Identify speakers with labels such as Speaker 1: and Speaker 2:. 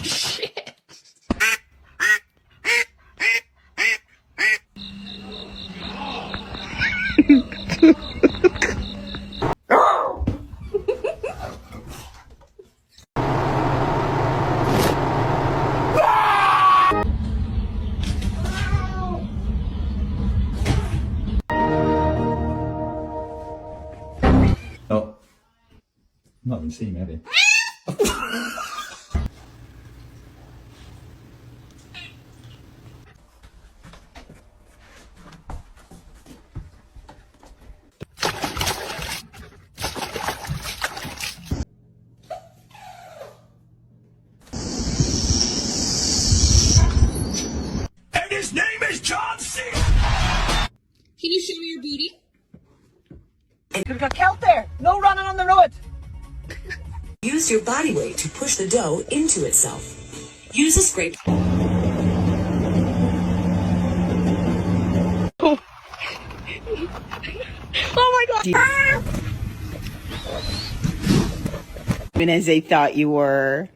Speaker 1: Shit.
Speaker 2: Oh, not even seen, have you?
Speaker 3: And his name is John C.
Speaker 4: Can you show me your booty?
Speaker 5: There's a count there. No running on the road.
Speaker 6: Use your body weight to push the dough into itself. Use a scrape.
Speaker 4: Oh my god.
Speaker 7: Even as they thought you were.